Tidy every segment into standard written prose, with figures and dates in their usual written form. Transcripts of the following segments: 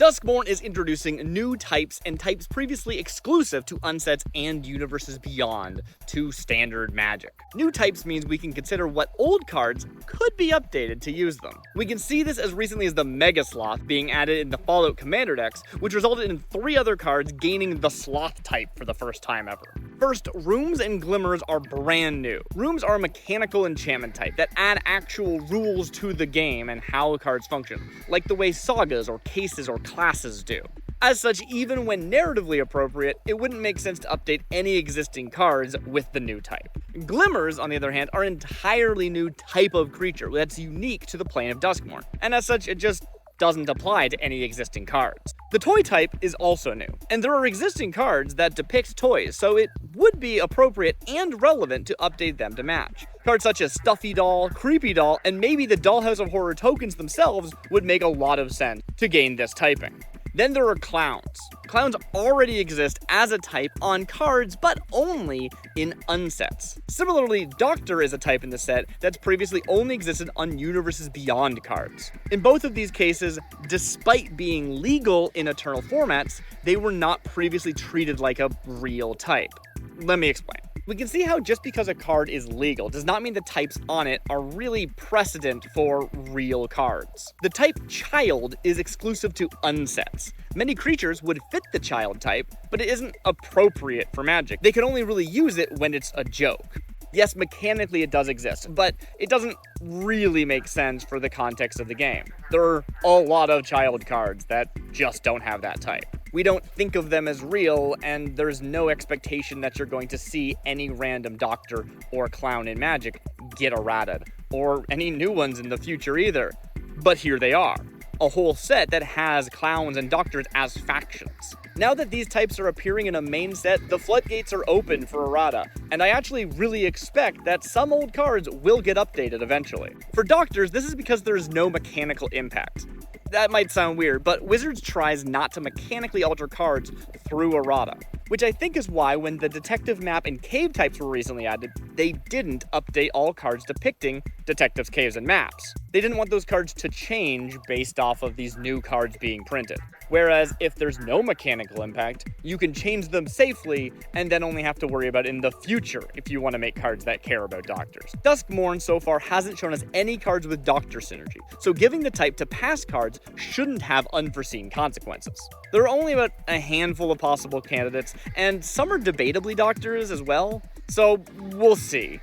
Duskmourn is introducing new types and types previously exclusive to Unsets and Universes Beyond to standard Magic. New types means we can consider what old cards could be updated to use them. We can see this as recently as the Mega Sloth being added in the Fallout Commander decks, which resulted in 3 other cards gaining the Sloth type for the first time ever. First, Rooms and Glimmers are brand new. Rooms are a mechanical enchantment type that add actual rules to the game and how cards function, like the way sagas or cases or classes do. As such, even when narratively appropriate, it wouldn't make sense to update any existing cards with the new type. Glimmers, on the other hand, are an entirely new type of creature that's unique to the plane of Duskmourn, and as such, it just doesn't apply to any existing cards. The toy type is also new, and there are existing cards that depict toys, so it would be appropriate and relevant to update them to match. Cards such as Stuffy Doll, Creepy Doll, and maybe the Dollhouse of Horror tokens themselves would make a lot of sense to gain this typing. Then there are clowns. Clowns already exist as a type on cards, but only in unsets. Similarly, Doctor is a type in the set that's previously only existed on Universes Beyond cards. In both of these cases, despite being legal in Eternal formats, they were not previously treated like a real type. Let me explain. We can see how just because a card is legal does not mean the types on it are really precedent for real cards. The type Child is exclusive to unsets. Many creatures would fit the Child type, but it isn't appropriate for Magic. They can only really use it when it's a joke. Yes, mechanically it does exist, but it doesn't really make sense for the context of the game. There are a lot of Child cards that just don't have that type. We don't think of them as real, and there's no expectation that you're going to see any random Doctor or Clown in Magic get errated, or any new ones in the future either. But here they are. A whole set that has Clowns and Doctors as factions. Now that these types are appearing in a main set, the floodgates are open for errata, and I actually really expect that some old cards will get updated eventually. For Doctors, this is because there's no mechanical impact. That might sound weird, but Wizards tries not to mechanically alter cards through errata, which I think is why when the Detective Map and Cave types were recently added, they didn't update all cards depicting Detectives, Caves, and Maps. They didn't want those cards to change based off of these new cards being printed. Whereas if there's no mechanical impact, you can change them safely and then only have to worry about it in the future if you want to make cards that care about Doctors. Duskmourn so far hasn't shown us any cards with Doctor synergy, so giving the type to past cards shouldn't have unforeseen consequences. There are only about a handful of possible candidates, and some are debatably Doctors as well, so we'll see.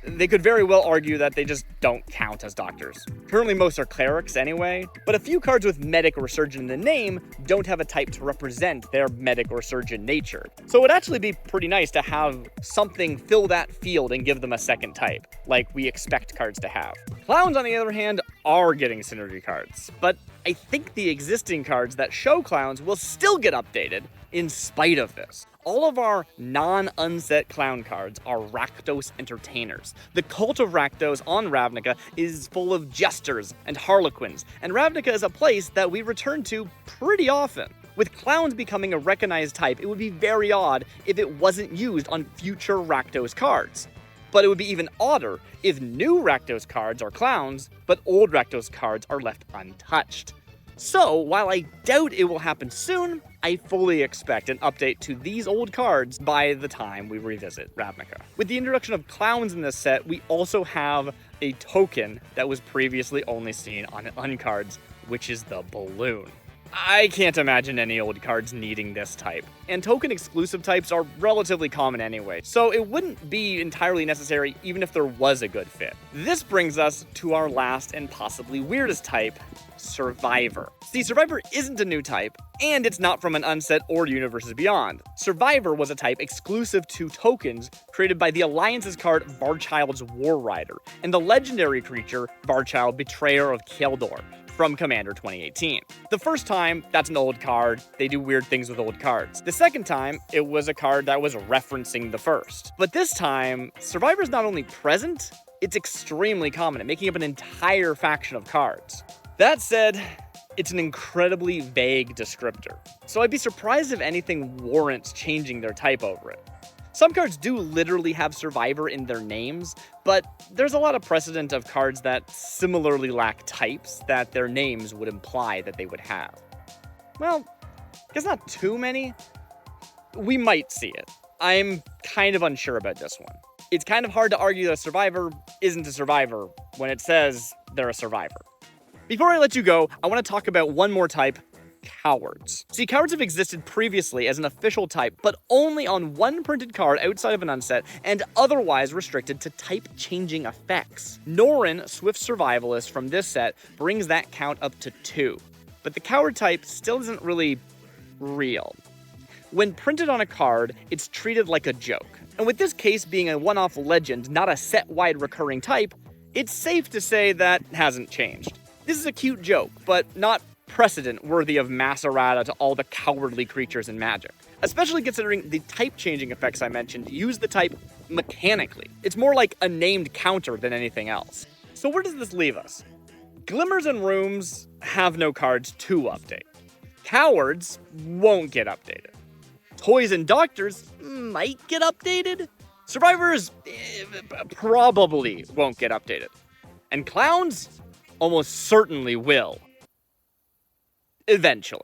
They could very well argue that they just don't count as Doctors. Currently most are Clerics anyway, but a few cards with Medic or Surgeon in the name don't have a type to represent their Medic or Surgeon nature. So it would actually be pretty nice to have something fill that field and give them a second type, like we expect cards to have. Clowns, on the other hand, are getting synergy cards, but I think the existing cards that show Clowns will still get updated in spite of this. All of our non-unset clown cards are Rakdos entertainers. The cult of Rakdos on Ravnica is full of jesters and harlequins, and Ravnica is a place that we return to pretty often. With clowns becoming a recognized type, it would be very odd if it wasn't used on future Rakdos cards. But it would be even odder if new Rakdos cards are clowns, but old Rakdos cards are left untouched. So, while I doubt it will happen soon, I fully expect an update to these old cards by the time we revisit Ravnica. With the introduction of clowns in this set, we also have a token that was previously only seen on uncards, which is the balloon. I can't imagine any old cards needing this type, and token exclusive types are relatively common anyway, so it wouldn't be entirely necessary even if there was a good fit. This brings us to our last and possibly weirdest type, Survivor. See, Survivor isn't a new type, and it's not from an unset or Universes Beyond. Survivor was a type exclusive to tokens created by the Alliance's card Varchild's War Rider, and the legendary creature Varchild Betrayer of Keldor from Commander 2018. The first time, that's an old card. They do weird things with old cards. The second time, it was a card that was referencing the first. But this time, Survivor's not only present, it's extremely common, making up an entire faction of cards. That said, it's an incredibly vague descriptor, so I'd be surprised if anything warrants changing their type over it. Some cards do literally have Survivor in their names, but there's a lot of precedent of cards that similarly lack types that their names would imply that they would have. Well, guess not too many. We might see it. I'm kind of unsure about this one. It's kind of hard to argue that a survivor isn't a survivor when it says they're a survivor. Before I let you go, I want to talk about one more type, cowards. See, cowards have existed previously as an official type, but only on one printed card outside of an unset, and otherwise restricted to type-changing effects. Norin, Swift Survivalist from this set, brings that count up to 2. But the coward type still isn't really real. When printed on a card, it's treated like a joke. And with this case being a one-off legend, not a set-wide recurring type, it's safe to say that hasn't changed. This is a cute joke, but not precedent worthy of mass errata to all the cowardly creatures in Magic. Especially considering the type-changing effects I mentioned use the type mechanically. It's more like a named counter than anything else. So where does this leave us? Glimmers and Rooms have no cards to update. Cowards won't get updated. Toys and Doctors might get updated. Survivors probably won't get updated. And Clowns almost certainly will. Eventually.